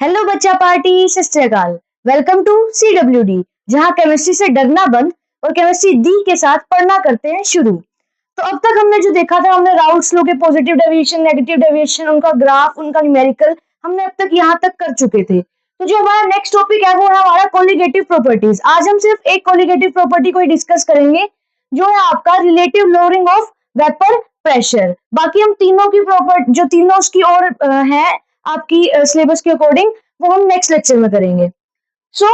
Hello बच्चा party, सत श्री अकाल। वेलकम टू CWD, जहाँ केमिस्ट्री से डरना बंद और केमिस्ट्री डी के साथ पढ़ना करते हैं शुरू। तो अब तक हमने जो देखा था, हमने राउल्ट्स लॉ के पॉजिटिव डेविएशन, नेगेटिव डेविएशन, उनका ग्राफ, उनका न्यूमेरिकल, हमने अब तक यहाँ तक कर चुके थे। तो जो हमारा नेक्स्ट टॉपिक है वो है हमारा कोलिगेटिव प्रॉपर्टीज। आज हम सिर्फ एक कोलिगेटिव प्रॉपर्टी को ही डिस्कस करेंगे, जो है आपका relative lowering of vapour pressure. बाकी हम तीनों की प्रॉपर्टी, जो तीनों उसकी और है आपकी सिलेबस के अकॉर्डिंग, वो हम नेक्स्ट लेक्चर में करेंगे। सो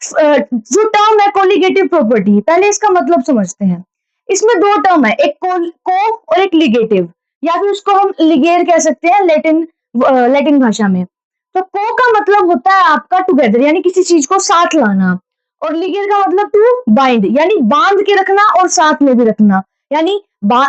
जो टर्म है कोलिगेटिव प्रॉपर्टी, पहले इसका मतलब समझते हैं। इसमें दो टर्म है, एक को और एक लिगेटिव, या फिर उसको हम लिगेर कह सकते हैं लैटिन भाषा में। तो को का मतलब होता है आपका टुगेदर, यानी किसी चीज को साथ लाना, और लिगेर का मतलब टू बाइंड, यानी बांध के रखना और साथ में भी रखना। यानी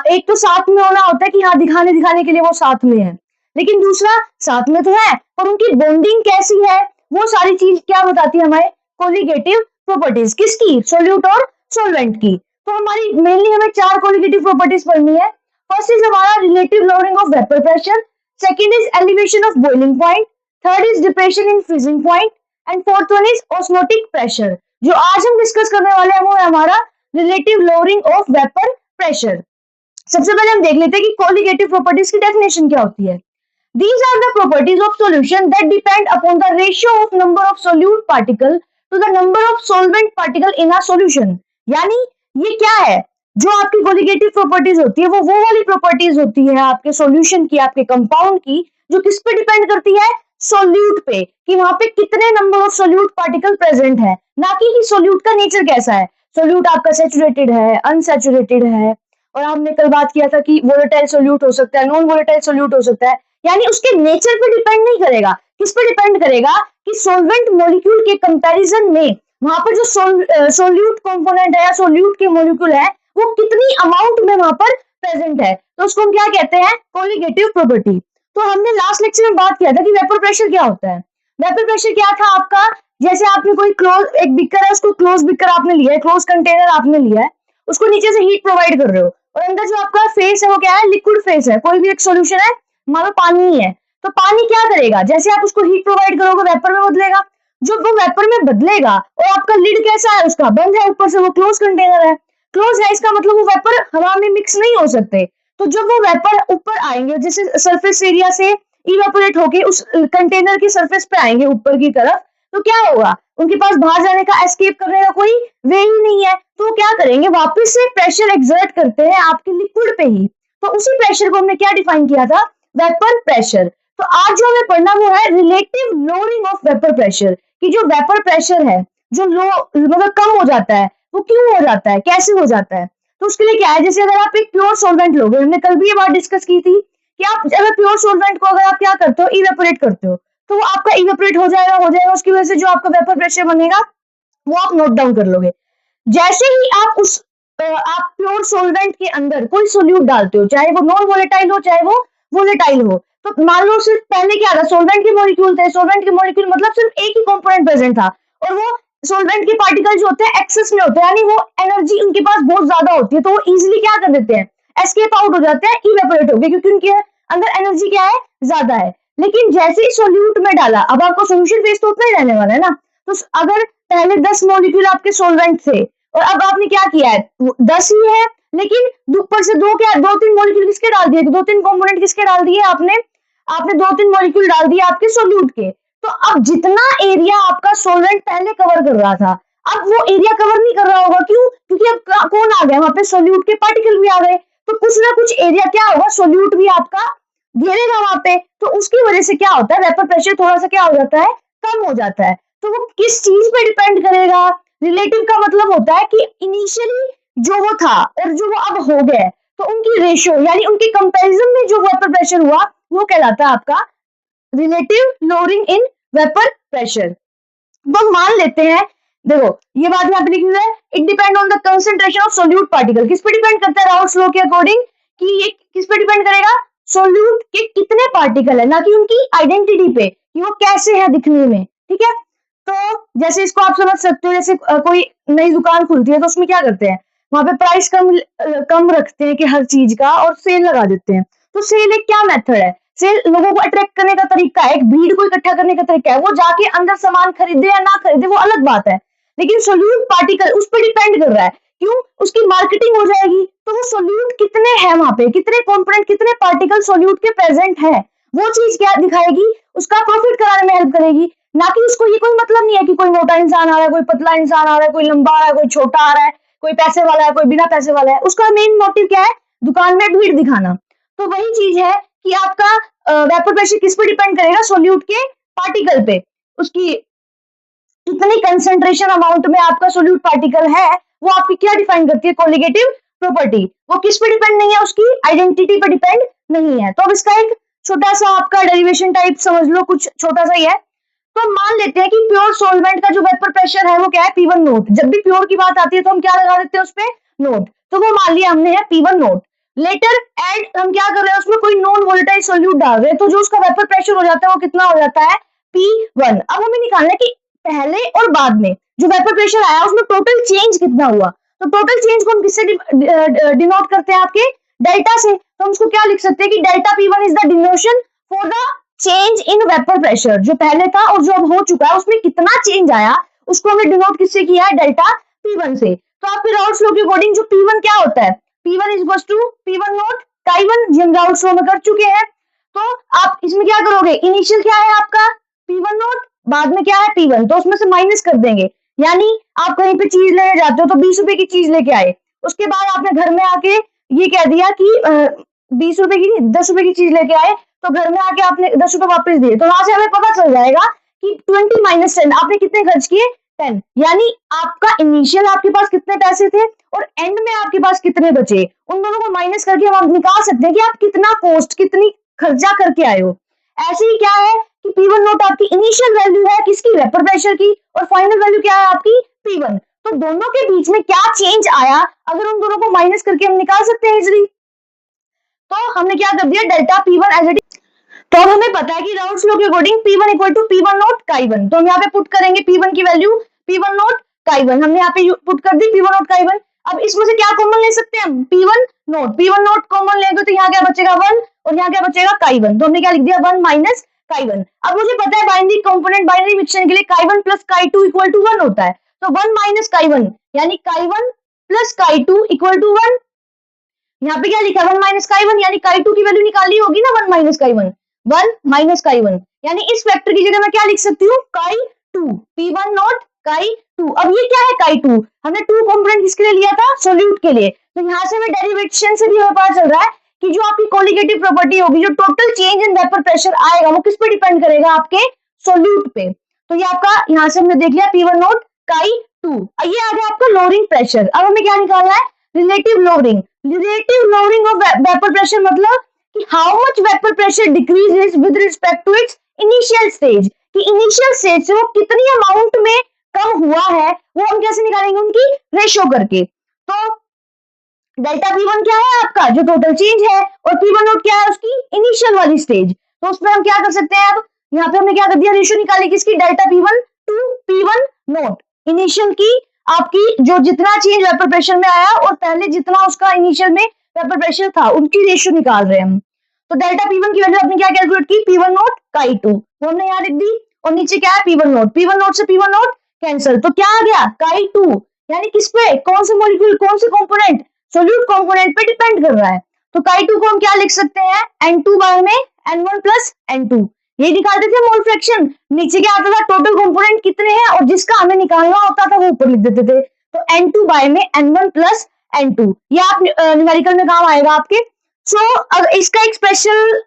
एक तो साथ में होना होता है कि हाँ दिखाने के लिए वो साथ में है, लेकिन दूसरा साथ में तो है पर उनकी बॉन्डिंग कैसी है, वो सारी चीज क्या बताती है हमारे कोलिगेटिव प्रॉपर्टीज। किसकी? सॉल्यूट और सॉल्वेंट की। तो हमारी मेनली हमें चार कोलिगेटिव प्रॉपर्टीज पढ़नी है। फर्स्ट इज हमारा relative lowering of vapour pressure, second is elevation of boiling point, third is depression in freezing point, and fourth one is osmotic pressure. जो आज हम डिस्कस करने वाले हैं वो है हमारा relative lowering of vapour pressure. सबसे पहले हम देख लेते हैं कि कोलिगेटिव प्रॉपर्टीज की डेफिनेशन क्या होती है। These are the properties of solution that depend upon the ratio of number of solute particle to the number of solvent particle in a solution। यानी ये क्या है, जो आपकी कोलिगेटिव प्रॉपर्टीज होती है वो वाली प्रॉपर्टीज होती है आपके सॉल्यूशन की, आपके कंपाउंड की, जो किस पे डिपेंड करती है? सोल्यूट पे, कि वहां पे कितने number of solute particle present है, ना कि सोल्यूट का नेचर कैसा है। सोल्यूट आपका सैचुरेटेड है, अनसैचुरेटेड है, और हमने कल बात किया था कि वोलेटाइल सोल्यूट हो सकता है, नॉन वोलेटाइल सोल्यूट हो सकता है। यानी उसके नेचर पे डिपेंड नहीं करेगा। किस पे डिपेंड करेगा? कि सोल्वेंट मॉलिक्यूल के कंपैरिजन में वहां पर जो सोल्यूट कंपोनेंट है या सोल्यूट के मॉलिक्यूल है, वो कितनी अमाउंट में वहां पर प्रेजेंट है, तो उसको हम क्या कहते हैं? Colligative property. तो हमने लास्ट लेक्चर में बात किया था कि वेपर प्रेशर क्या होता है। वेपर प्रेशर क्या था आपका? जैसे आपने कोई क्लोज एक बीकर है, उसको क्लोज बीकर आपने लिया है, क्लोज कंटेनर आपने लिया है, उसको नीचे से हीट प्रोवाइड कर रहे हो, और अंदर जो आपका फेस है वो क्या है? लिक्विड फेस है। कोई भी एक सॉल्यूशन है, मान लो पानी ही है, तो पानी क्या करेगा? जैसे आप उसको हीट प्रोवाइड करोगे वेपर में बदलेगा। जब वो वेपर में बदलेगा, और आपका लिड कैसा है? उसका बंद है, ऊपर से वो क्लोज कंटेनर है। क्लोज है इसका मतलब वो वेपर हवा में मिक्स नहीं हो सकते। तो जब वो वेपर ऊपर आएंगे, जैसे सरफेस एरिया से इवेपोरेट होके उस कंटेनर की सरफेस पे आएंगे ऊपर की तरफ, तो क्या होगा? उनके पास बाहर जाने का, एस्केप करने का कोई वे ही नहीं है। तो क्या करेंगे? वापस से प्रेशर एक्सर्ट करते हैं आपके लिक्विड पे ही। तो उसी प्रेशर को हमने क्या डिफाइन किया था? Vapour pressure. तो आज जो हमें पढ़ना वो है relative lowering of vapour pressure, कि जो वेपर प्रेशर है जो लो मतलब कम हो जाता है, वो क्यों हो जाता है, कैसे हो जाता है। तो उसके लिए क्या है, जैसे अगर आप एक प्योर सॉल्वेंट लोगे, हमने कल भी ये बात डिस्कस की थी कि आप अगर प्योर सॉल्वेंट को अगर आप क्या करते हो? इवेपोरेट करते हो, तो वो आपका इवेपोरेट हो जाएगा। उसकी वजह से जो आपका वेपर प्रेशर बनेगा वो आप नोट डाउन कर लोगे। जैसे ही आप प्योर सॉल्वेंट के अंदर कोई सोल्यूट डालते हो, चाहे वो नॉन वोलेटाइल हो चाहे वो वोलेटाइल हो, तो मान लो सिर्फ पहले क्या था? सॉल्वेंट के मॉलिक्यूल थे। सॉल्वेंट के मॉलिक्यूल मतलब सिर्फ एक ही कंपोनेंट प्रेजेंट था, और वो सॉल्वेंट के पार्टिकल जो होते हैं एक्सेस में होते हैं, यानी वो एनर्जी उनके पास बहुत ज्यादा होती है, तो वो इजिली क्या कर देते हैं? एस्केप आउट हो जाते हैं, इवेपोरेट हो गए, क्योंकि उनके अंदर एनर्जी क्या है? ज्यादा है। लेकिन जैसे ही सोल्यूट में डाला, अब आपको सोल्यूशन फेज तो उतना ही रहने वाला है ना। तो अगर पहले 10 मॉलिक्यूल आपके सॉल्वेंट थे, और अब आपने क्या किया है? 10 ही है, लेकिन ऊपर से दो तीन मॉलिक्यूल किसके डाल दिए? दो तीन कंपोनेंट किसके डाल दिए आपने? दो तीन मॉलिक्यूल डाल दिए आपके सोल्यूट के। तो अब जितना एरिया आपका सॉल्वेंट पहले कवर कर रहा था, अब वो एरिया कवर नहीं कर रहा होगा। क्यों? क्योंकि अब कौन आ गया वहां पे? सोल्यूट के पार्टिकल भी आ गए। तो कुछ ना कुछ एरिया क्या होगा? सोल्यूट भी आपका घेरेगा वहां पे। तो उसकी वजह से क्या होता है? वेपर प्रेशर थोड़ा सा क्या हो जाता है? कम हो जाता है। तो वो किस चीज पे डिपेंड करेगा? रिलेटिव का मतलब होता है कि इनिशियली जो वो था और जो वो अब हो गया, तो उनकी रेशियो, यानी उनके कंपैरिजन में जो वेपर प्रेशर हुआ, वो कहलाता है आपका relative lowering in vapour pressure. तो मान लेते हैं, देखो ये बात यहाँ पे लिखी हुई है, it depend on the concentration of solute particle. किस पे डिपेंड करता है राउल्ट्स लॉ के अकॉर्डिंग? कि ये किस पे डिपेंड करेगा? सोल्यूट के कितने पार्टिकल है, ना कि उनकी आइडेंटिटी पे, कि वो कैसे है दिखने में। ठीक है, तो जैसे इसको आप समझ सकते हो, जैसे कोई नई दुकान खुलती है तो उसमें क्या करते हैं? वहां पे प्राइस कम रखते हैं कि हर चीज का, और सेल लगा देते हैं। तो सेल एक क्या मेथड है? सेल लोगों को अट्रैक्ट करने का तरीका है, एक भीड़ को इकट्ठा करने का तरीका है, वो जाके अंदर सामान खरीदे या ना खरीदे वो अलग बात है, लेकिन सोल्यूट पार्टिकल उस पर डिपेंड कर रहा है। क्यों? उसकी मार्केटिंग हो जाएगी, तो वो सोल्यूट कितने हैं वहां पे, कितने कंपोनेंट, कितने पार्टिकल सोल्यूट के प्रेजेंट है, वो चीज क्या दिखाएगी, उसका प्रॉफिट कराने में हेल्प करेगी। ना कि उसको ये कोई मतलब नहीं है कि कोई मोटा इंसान आ रहा है, कोई पतला इंसान आ रहा है, कोई लंबा आ रहा है, कोई छोटा आ रहा है, कोई पैसे वाला है, कोई बिना पैसे वाला है, उसका मेन मोटिव क्या है, दुकान में भीड़ दिखाना। तो वही चीज है कि आपका वेपर प्रेशर किस पे डिपेंड करेगा, सोल्यूट के पार्टिकल पे, उसकी कितनी कंसेंट्रेशन अमाउंट में आपका सोल्यूट पार्टिकल है, वो आपकी क्या डिफाइन करती है, कोलिगेटिव प्रॉपर्टी। वो किस पे डिपेंड नहीं है, उसकी आइडेंटिटी पे डिपेंड नहीं है। तो अब इसका एक छोटा सा आपका डेरिवेशन टाइप समझ लो, कुछ छोटा सा ही है। तो मान लेते हैं कि प्योर सॉल्वेंट का जो वेपर प्रेशर है वो क्या है, P1 नोट। जब भी प्योर की बात आती है तो हम क्या लगा देते हैं उस पे, नोट। तो वो मान लिया हमने है P1 नोट। लेटर एड हम क्या कर रहे हैं, उसमें कोई नॉन वोलेटाइल सोल्यूट डाल रहे हैं, तो जो उसका वेपर प्रेशर हो जाता है वो कितना हो जाता है, P1। अब हमें निकालना है कि पहले और बाद में जो वेपर प्रेशर आया उसमें टोटल चेंज कितना हुआ। तो टोटल चेंज को हम किससे डिनोट करते हैं, आपके डेल्टा से। तो हम उसको क्या लिख सकते हैं कि delta P1 is the डिनोशन for the change in vapour pressure, जो पहले था और जो अब हो चुका है उसमें कितना चेंज आया, उसको हमने डिनोट किससे किया है, डेल्टा P1 से। तो आपके राउल्ट्स लॉ के अकॉर्डिंग जो P1 क्या होता है, P1 is equal to P1 naught Chi1, जी हम राउल्ट्स लॉ में कर चुके हैं। तो आप इसमें क्या करोगे, इनिशियल क्या है आपका P1 नोट, बाद में क्या है P1, तो उसमें से माइनस कर देंगे। यानी आप कहीं पे चीज लेने जाते हो तो 20 रुपए की चीज लेके आए, उसके बाद आपने घर में आके ये कह दिया कि 20 रुपए की नहीं 10 रुपए की चीज लेके आए, तो घर में आके आपने 10 रुपए वापस दिए, तो वहां से हमें पता चल जाएगा कि 20 माइनस 10 आपने कितने खर्च किए, 10। यानी आपका इनिशियल आपके पास कितने पैसे थे और एंड में आपके पास कितने बचे, उन दोनों को माइनस करके हम निकाल सकते हैं कि आप कितना कॉस्ट, कितनी खर्चा करके आए हो। ऐसे ही क्या है कि P1 नोट आपकी इनिशियल वैल्यू है किसकी, वेपर प्रेशर की, और फाइनल वैल्यू क्या है आपकी P1। तो दोनों के बीच में क्या चेंज आया, अगर उन दोनों को माइनस करके हम निकाल सकते हैं इजीली। तो हमने क्या कर दिया, डेल्टा P1 एज इट। तो अब हमें पता है कि राउल्ट्स लॉ के according P1 equal to P1 naught Chi1। तो हम यहाँ पे पुट करेंगे P1 की वैल्यू P1 नोट Chi1, हमने यहाँ पे पुट कर दी P1 नोट Chi1। अब इसमें से क्या कॉमन ले सकते हैं हम, P1 नोट कॉमन लेंगे तो यहाँ क्या बचेगा 1 और यहाँ क्या बचेगा Chi1। तो हमने क्या लिख दिया 1 माइनस Chi1। अब मुझे पता है बाइनरी कंपोनेंट बाइनरी मिक्सचर के लिए Chi1 plus Chi2 equal to 1 होता है, तो 1 माइनस Chi1 यानी Chi1 plus Chi2 equal to 1। यहाँ पे क्या लिखा है 1 माइनस Chi1, यानी Chi2 की वैल्यू निकाली होगी ना 1 माइनस Chi1, 1 माइनस Chi1, यानी इस वेक्टर की जगह मैं क्या लिख सकती हूँ, Chi2, P1 नॉट Chi2। अब ये क्या है Chi2, हमने 2 कंपोनेंट किसके लिए लिया था, सोल्यूट के लिए। तो यहाँ से हमें डेरिवेशन से भी हमें पता चल रहा है कि जो आपकी कोलिगेटिव प्रॉपर्टी होगी, जो total change in vapour pressure आएगा वो किस पे डिपेंड करेगा, आपके सोल्यूट पे। तो ये आपका यहाँ से हमने देख लिया P1 नॉट Chi2। ये आ गया आपका लोअरिंग प्रेशर। अब हमें क्या निकालना है, relative lowering. Relative lowering of vapour pressure मतलब कि how much vapour pressure decreases with respect to its initial stage, कि इनिशियल स्टेज से वो कितनी अमाउंट में कम हुआ है, वो हम कैसे निकालेंगे, उनकी रेशियो करके। तो डेल्टा P1 क्या है आपका, जो टोटल चेंज है, और P1 नोट क्या है, उसकी इनिशियल वाली स्टेज। तो उसमें हम क्या कर सकते हैं, अब यहाँ पे हमने क्या कर दिया, रेशियो निकाली किसकी, delta P1 to P1 note, initial की आपकी जो जितना चेंज वेपर प्रेशर में आया और पहले जितना उसका इनिशियल में वेपर प्रेशर था, उनकी रेशियो निकाल रहे हैं हम। तो डेल्टा P1 की वैल्यू आपने क्या कैलकुलेट की, P1 नोट Chi2, वो हमने यहाँ लिख दी, और नीचे क्या है P1 नोट, P1 नोट से P1 नोट कैंसिल, तो क्या आ गया Chi2, यानी किस पे, कौन से मॉलिक्यूल, कौन से कंपोनेंट, सोल्यूट कंपोनेंट पे डिपेंड कर रहा है। तो Chi2 को हम क्या लिख सकते हैं, N2 बाय में N1 प्लस N2, ये निकालते थे मोल फ्रैक्शन। नीचे क्या आता था, टोटल कंपोनेंट कितने हैं और जिसका हमें निकालना होता था वो ऊपर लिख देते थे। तो N2 बाय में N1 प्लस N2, ये आप न्यूमेरिकल में काम आएगा आपके। सो इसका एक स्पेशल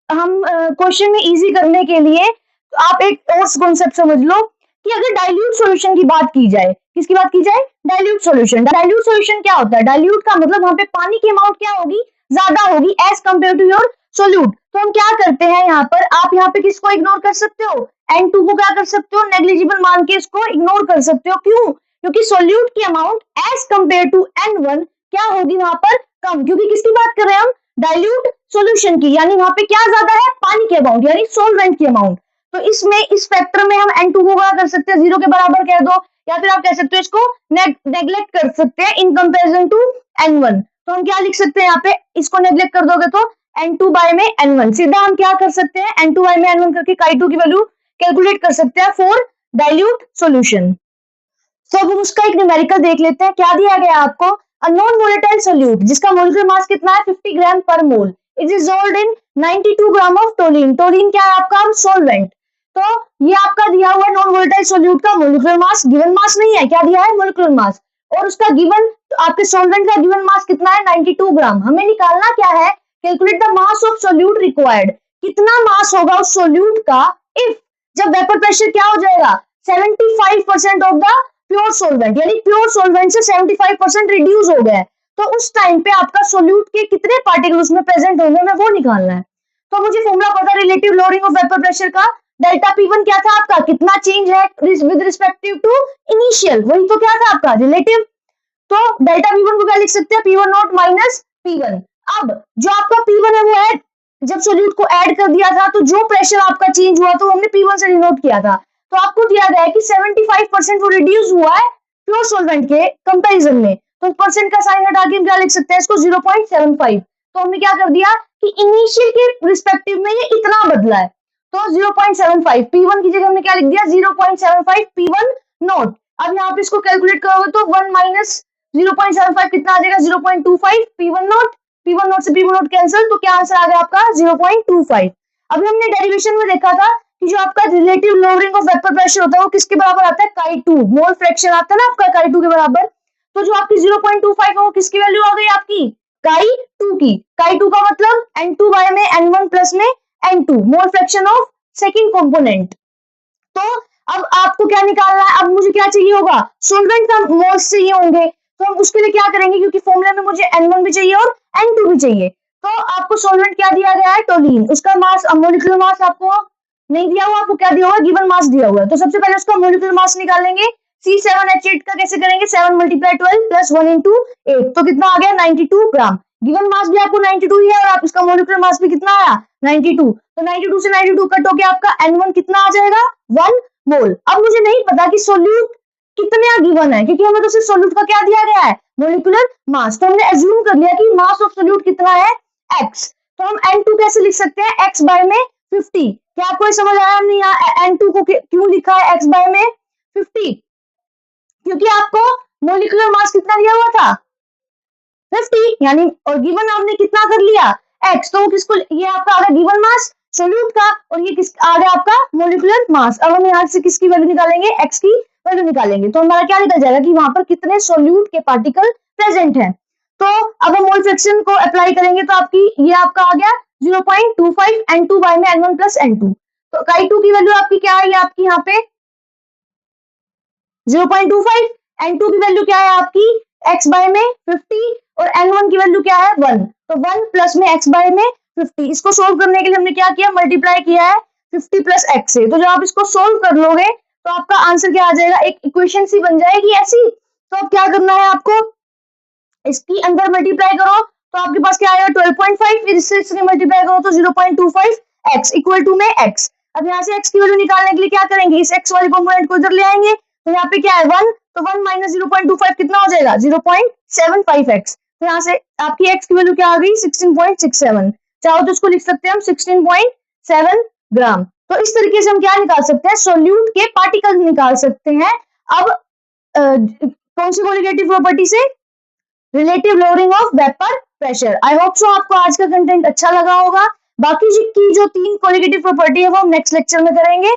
हम क्वेश्चन में इजी करने के लिए आप एक और कॉन्सेप्ट समझ लो कि अगर डाइल्यूट सॉल्यूशन की बात की जाए, किसकी बात की जाए, डाइल्यूट सॉल्यूशन। डाइल्यूट सॉल्यूशन क्या होता है, डाइल्यूट का मतलब वहां पे पानी की अमाउंट क्या होगी, ज्यादा होगी as compare to your solute. तो हम क्या करते हैं यहाँ पर, आप यहाँ पे किसको इग्नोर कर सकते हो, N2 को क्या कर सकते हो, नेग्लिजिबल मान के इसको इग्नोर कर सकते हो। क्यों, क्योंकि सोल्यूट की amount as compare to N1 क्या होगी वहां पर, कम, क्योंकि किसकी बात कर रहे हैं हम, डाइल्यूट सॉल्यूशन की, यानी वहां पे क्या ज्यादा है, पानी की अमाउंट, यानी सोलवेंट की अमाउंट। तो इसमें इस फैक्टर में हम N2 को क्या कर सकते हैं, 0 के बराबर कह दो, या फिर आप कह सकते हो इसको नेग्लेक्ट कर सकते हैं इन कंपैरिजन टू N1। तो हम क्या लिख सकते हैं यहाँ पे, इसको नेग्लेक्ट कर दोगे तो N2 बाय में N1। सीधा हम क्या कर सकते हैं, N2 बाय में N1 करके Chi2 की वैल्यू कैलकुलेट कर सकते हैं फॉर डाइल्यूट सॉल्यूशन। तो अब हम उसका एक न्यूमेरिकल देख लेते हैं। क्या दिया गया आपको, अ नॉन वोलेटाइल सोल्यूट जिसका मोलिकुलर मास कितना है 50 gram per mole, it is dissolved in 92 gram of toluene. Toluene क्या है आपका, सॉल्वेंट। तो ये आपका दिया हुआ नॉन वोलेटाइल सोल्यूट का मोलिकुलर मास, गिवन मास नहीं है, क्या दिया है, मोलिकुलर मास। और उसका गिवन, तो आपके सॉल्वेंट का गिवन मास कितना है 92 ग्राम। हमें निकालना क्या है, calculate the mass of solute required. कितना मास होगा उस सोल्यूट का इफ, जब वेपर प्रेशर क्या हो जाएगा 75% ऑफ द प्योर सोल्वेंट, यानी प्योर सोल्वेंट से 75% रिड्यूस हो गया है, तो उस टाइम पे आपका सोल्यूट के कितने पार्टिकल उसमें प्रेजेंट होंगे, हमें वो निकालना है। तो मुझे फॉर्मूला पता है relative loading of vapour pressure का, डेल्टा P1 क्या था आपका, कितना चेंज है विद रिस्पेक्टिव टू इनिशियल, वही तो क्या था आपका रिलेटिव। तो डेल्टा P1 को क्या लिख सकते हैं, P1 नॉट माइनस P1। अब जो आपका P1 है वो है, जब सोल्यूट को ऐड कर दिया था तो जो प्रेशर आपका चेंज हुआ तो हमने P1 से डिनोट किया था। तो आपको दिया गया है कि 75% वो रिड्यूस हुआ है प्योर सॉल्वेंट के कंपैरिजन में, तो परसेंट का साइन हटा के हम क्या लिख सकते हैं इसको 0.75। तो हमने क्या कर दिया कि इनिशियल के रिस्पेक्टिव में ये इतना बदला है, तो 0.75 P1 की जगह हमने क्या लिख दिया 0.75 P1 नॉट। अब यहाँ पे इसको कैलकुलेट करोगे तो 1 माइनस 0.75 कितना आ जाएगा 0.25 P1 नॉट, P1 नॉट से P1 नॉट कैंसिल, तो क्या आंसर आ गया आपका 0.25। अभी हमने डेरिवेशन में देखा था कि जो आपका relative lowering of vapour pressure होता है वो किसके बराबर आता है, Chi2 मोल फ्रैक्शन आता है ना आपका Chi2 के बराबर। तो जो आपकी 0.25 है वो किसकी वैल्यू आ गई आपकी Chi2 की। Chi2 का मतलब N2 बाय में N1 प्लस में N2 mole fraction of second component. तो अब आपको क्या निकालना है, अब मुझे क्या चाहिए होगा, सॉल्वेंट का मोल्स चाहिए होंगे, तो हम उसके लिए क्या करेंगे, क्योंकि फॉर्मूले में मुझे N1 भी चाहिए और N2 भी चाहिए। तो आपको सॉल्वेंट क्या दिया गया है, टोलिन, उसका मास मोलिकुलर मास आपको नहीं दिया हुआ, आपको क्या दिया हुआ, गिवन मास दिया हुआ है। तो सबसे पहले उसका मोलिकुलर मास निकालेंगे। C7H8 का कैसे करेंगे, 7 × 12 प्लस 1 × 8, तो कितना आ गया 92 ग्राम। गिवन मास भी आपको 92 ही है और आप उसका मोलिकुलर मास भी कितना आया 92। तो 92 से 92 कट होके आपका N1 कितना आ जाएगा 1 मोल। अब मुझे नहीं पता कि सोल्यूट कितना गिवन है, क्योंकि हमें तो सिर्फ सोल्यूट का क्या दिया गया है, मोलिकुलर मास। तो हमने एज्यूम कर लिया कि मास ऑफ सोल्यूट कितना है x। तो हम N2 कैसे लिख सकते हैं, x बाय में 50। क्या आपको समझ आया नहीं, N2 को क्यों लिखा है x बाय में 50, क्योंकि आपको मोलिकुलर मास कितना दिया हुआ था 50, यानी और गिवन आपने कितना कर लिया x, तो किसको, ये आपका आ गया गिवन मास सोल्यूट का, और ये किस आ गया आपका मोलिकुलर मास। अब हम यहाँ से किसकी वैल्यू निकालेंगे, x की वैल्यू निकालेंगे, तो हमारा क्या निकल जाएगा कि वहां पर कितने सोल्यूट के पार्टिकल प्रेजेंट हैं। तो अब हम मोल फ्रैक्शन को अप्लाई करेंगे तो आपकी ये आपका आ गया 0.25 N2 बाय में N1 प्लस N2। तो Chi2 की वैल्यू आपकी क्या है आपकी यहाँ पे 0.25, N2 की वैल्यू क्या है आपकी x बाय में 50 और N1 की वैल्यू क्या है 1। तो 1 प्लस में x बाय में 50, इसको सोल्व करने के लिए हमने क्या किया, मल्टीप्लाई किया है 50 प्लस x से। तो जब आप इसको सोल्व कर लोगे तो आपका आंसर क्या आ जाएगा, एक इक्वेशन सी बन जाएगी ऐसी। तो अब क्या करना है आपको, इसकी अंदर मल्टीप्लाई करो तो आपके पास क्या आएगा 12.5, फिर इससे मल्टीप्लाई करो तो 0.25 x इक्वल टू में x। अब यहाँ से x की वैल्यू निकालने के लिए क्या करेंगे, इस x वाले कंपोनेंट को इधर ले आएंगे, तो यहाँ पे क्या है 1, तो 1 माइनस 0.25 कितना हो जाएगा 0.75x। तो यहाँ से आपकी x की वैल्यू क्या आ गई 16.67, चाहो तो इसको लिख सकते हैं हम 16.7 ग्राम। तो इस तरीके से हम क्या निकाल सकते हैं, सोल्यूट के पार्टिकल निकाल सकते हैं। अब कौन सी कोलिगेटिव प्रॉपर्टी से, relative lowering of vapour pressure. I hope so आपको आज का कंटेंट अच्छा लगा होगा। बाकी की जो 3 कोलिगेटिव प्रॉपर्टी है वो हम नेक्स्ट लेक्चर में करेंगे।